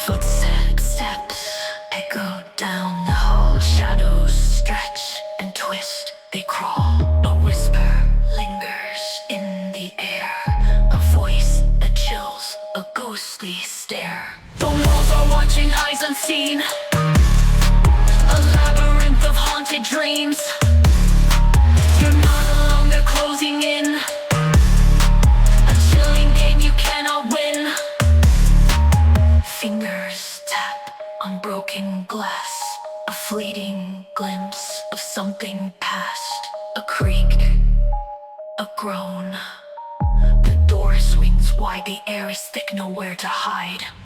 Footsteps echo down the hall. Shadows stretch and twist, they crawl. A whisper lingers in the air, a voice that chills, a ghostly stare. The walls are watching, eyes unseen, a labyrinth of haunted dreams. You're not alone, they're closing in, a chilling game you cannot win. Fingers tap on broken glass, a fleeting glimpse of something past. A creak, a groan, the door swings wide, the air is thick, nowhere to hide.